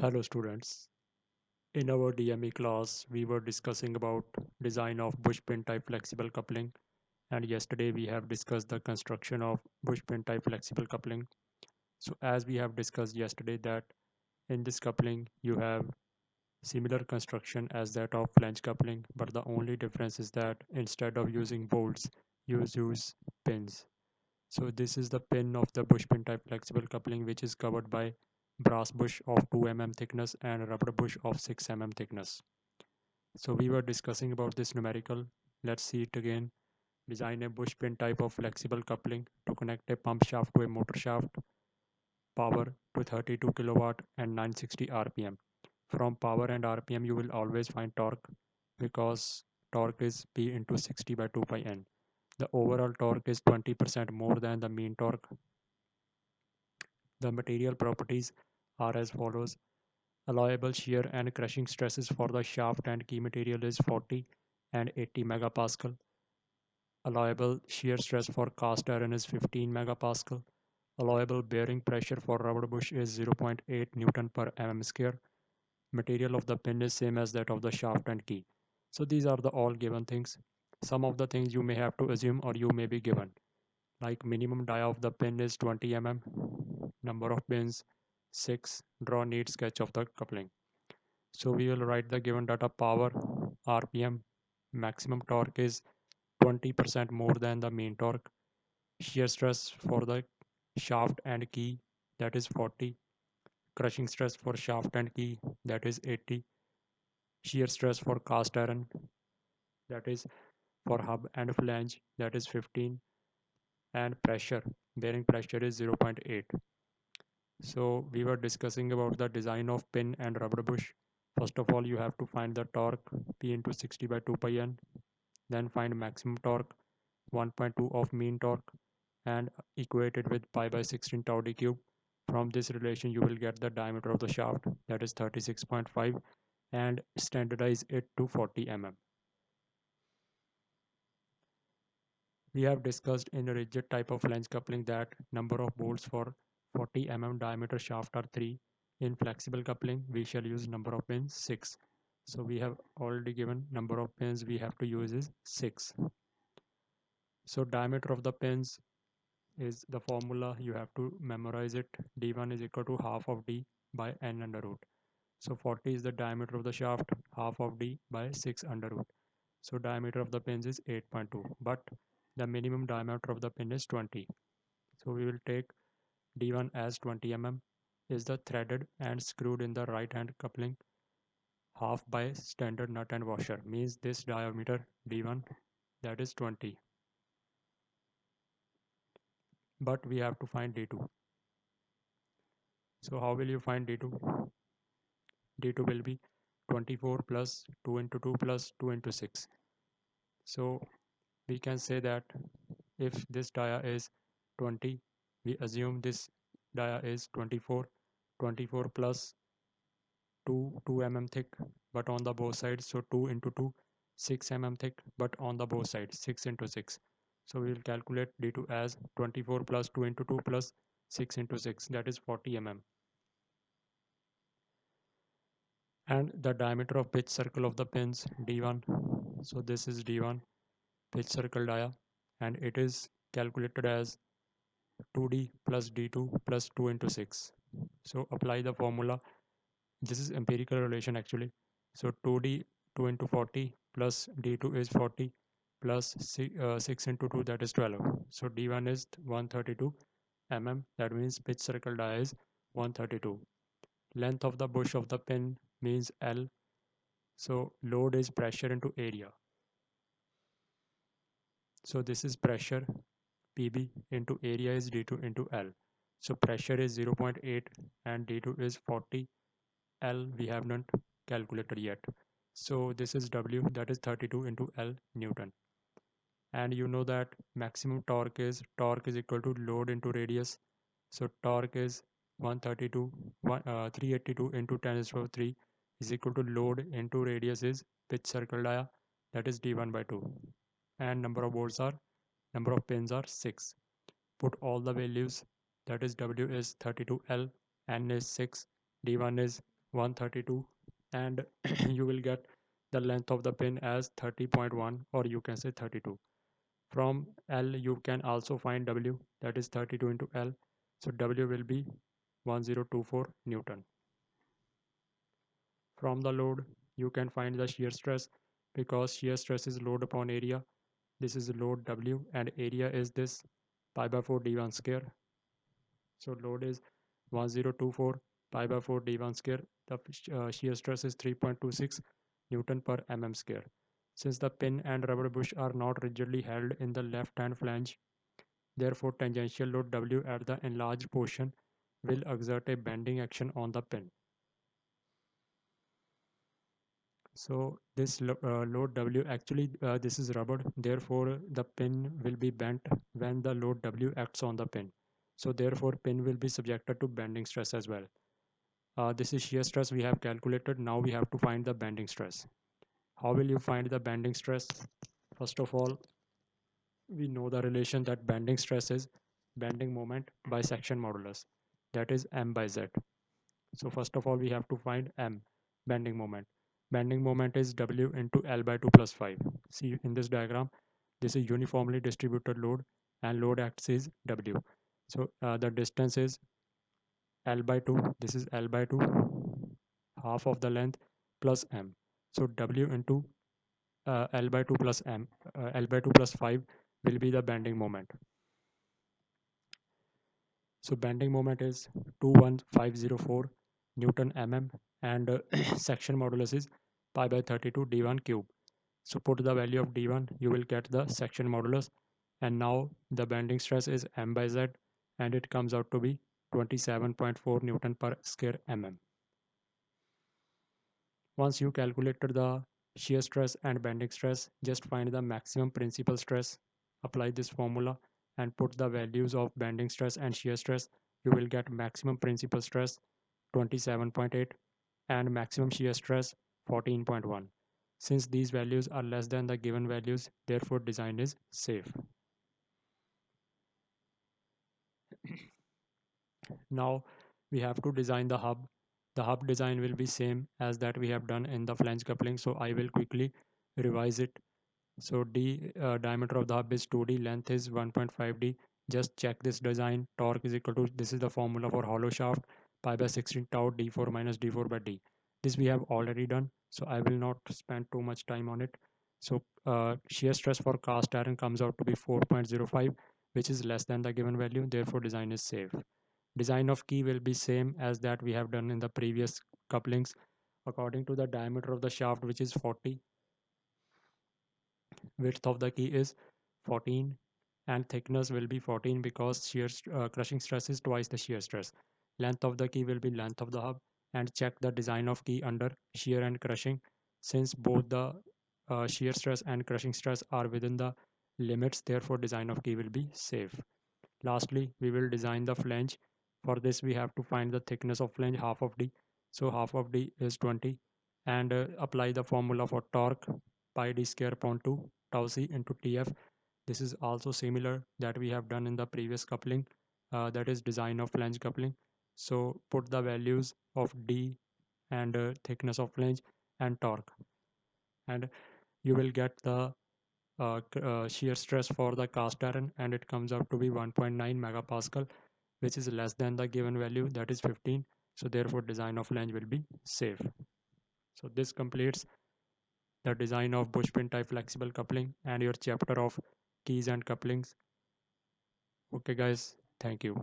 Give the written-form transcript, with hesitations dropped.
Hello students. In our DME class, we were discussing about design of bush pin type flexible coupling, and yesterday we have discussed the construction of bush pin type flexible coupling. So as we have discussed yesterday that in this coupling you have similar construction as that of flange coupling, but the only difference is that instead of using bolts, you use pins. So this is the pin of the bush pin type flexible coupling, which is covered by brass bush of 2 mm thickness and rubber bush of 6 mm thickness. So we were discussing about this numerical. Let's see it again. Design a bush pin type of flexible coupling to connect a pump shaft to a motor shaft, power to 32 kilowatt and 960 rpm. From power and rpm you will always find torque because torque is P into 60 by 2 pi n. The overall torque is 20% more than the mean torque. The material properties are as follows. Allowable shear and crushing stresses for the shaft and key material is 40 and 80 megapascal. Allowable shear stress for cast iron is 15 megapascal. Allowable bearing pressure for rubber bush is 0.8 Newton per mm square. Material of the pin is same as that of the shaft and key. So these are the all given things. Some of the things you may have to assume or you may be given. Like minimum dia of the pin is 20 mm. Number of pins 6. Draw neat sketch of the coupling. So we will write the given data power RPM. Maximum torque is 20% more than the mean torque. Shear stress for the shaft and key, that is 40. Crushing stress for shaft and key, that is 80. Shear stress for cast iron, that is for hub and flange, that is 15. And pressure, bearing pressure is 0.8. So we were discussing about the design of pin and rubber bush. First of all, you have to find the torque P into 60 by 2 pi n. Then find maximum torque 1.2 of mean torque and equate it with pi by 16 tau d cube. From this relation you will get the diameter of the shaft, that is 36.5, and standardize it to 40 mm. We have discussed in a rigid type of flange coupling that number of bolts for 40 mm diameter shaft are 3. In flexible coupling we shall use number of pins 6. So we have already given number of pins we have to use is 6. So diameter of the pins is the formula, you have to memorize it. D1 is equal to half of D by n under root. So 40 is the diameter of the shaft, half of D by 6 under root. So diameter of the pins is 8.2, but the minimum diameter of the pin is 20. So we will take D1 as 20 mm, is the threaded and screwed in the right hand coupling, half by standard nut and washer, means this diameter D1, that is 20. But we have to find D2. So how will you find D2? D2 will be 24 plus 2 into 2 plus 2 into 6. So we can say that if this dia is 20, we assume this dia is 24. 24 plus 2 2 mm thick, but on the both sides, so 2 into 2 6 mm thick, but on the both sides 6 into 6. So we will calculate D2 as 24 plus 2 into 2 plus 6 into 6, that is 40 mm. And the diameter of pitch circle of the pins D1, so this is D1 pitch circle dia, and it is calculated as 2D plus D2 plus 2 into 6. So apply the formula. This is empirical relation actually. So 2D 2 into 40 plus D2 is 40 plus 6 into 2, that is 12. So D1 is 132 mm, that means pitch circle dia is 132. Length of the bush of the pin means L. So load is pressure into area. So this is pressure PB into area is D2 into L. So pressure is 0.8 and D2 is 40. L we have not calculated yet. So this is W, that is 32 into L Newton. And you know that maximum torque is equal to load into radius. So torque is 132, 382 into 10 to the power 3 is equal to load into radius is pitch circle dia, that is D1 by 2. And number of pins are 6. Put all the values, that is W is 32L, N is 6, D1 is 132, and you will get the length of the pin as 30.1, or you can say 32. From L you can also find W, that is 32 into L. So W will be 1024 Newton. From the load you can find the shear stress, because shear stress is load upon area. This is load W and area is this pi by 4 d1 square. So load is 1024 pi by 4 d1 square. The shear stress is 3.26 Newton per mm square. Since the pin and rubber bush are not rigidly held in the left hand flange, therefore tangential load W at the enlarged portion will exert a bending action on the pin. So this load W, actually this is rubber, therefore the pin will be bent when the load W acts on the pin. So therefore pin will be subjected to bending stress as well. This is shear stress we have calculated. Now we have to find the bending stress. How will you find the bending stress? First of all, we know the relation that bending stress is bending moment by section modulus, that is M by Z. So first of all we have to find M, bending moment. Bending moment is W into L by 2 plus 5. See in this diagram, this is uniformly distributed load and load acts is W. So the distance is L by 2, this is L by 2, half of the length plus M. So W into L by 2 plus M, L by 2 plus 5 will be the bending moment. So bending moment is 21504 Newton mm, and section modulus is pi by 32 d1 cube. So put the value of d1, you will get the section modulus, and now the bending stress is m by z, and it comes out to be 27.4 Newton per square mm. Once you calculated the shear stress and bending stress, just find the maximum principal stress, apply this formula and put the values of bending stress and shear stress. You will get maximum principal stress 27.8 and maximum shear stress 14.1. Since these values are less than the given values, therefore design is safe. Now we have to design the hub. The hub design will be same as that we have done in the flange coupling, so I will quickly revise it. So D diameter of the hub is 2D, length is 1.5D. Just check this design. Torque is equal to, this is the formula for hollow shaft, pi by 16 tau D4 minus D4 by D. This we have already done, so I will not spend too much time on it. So shear stress for cast iron comes out to be 4.05, which is less than the given value, therefore design is safe. Design of key will be same as that we have done in the previous couplings. According to the diameter of the shaft, which is 40, width of the key is 14, and thickness will be 14 because crushing stress is twice the shear stress. Length of the key will be length of the hub, and check the design of key under shear and crushing. Since both the shear stress and crushing stress are within the limits, therefore design of key will be safe. Lastly, we will design the flange. For this we have to find the thickness of flange, half of d. So half of d is 20, and apply the formula for torque, pi d square upon 2 tau c into tf. This is also similar that we have done in the previous coupling, that is design of flange coupling. So put the values of d and thickness of flange and torque, and you will get the shear stress for the cast iron, and it comes out to be 1.9 megapascal, which is less than the given value, that is 15. So therefore design of flange will be safe. So this completes the design of bush pin type flexible coupling and your chapter of keys and couplings. Okay guys, thank you.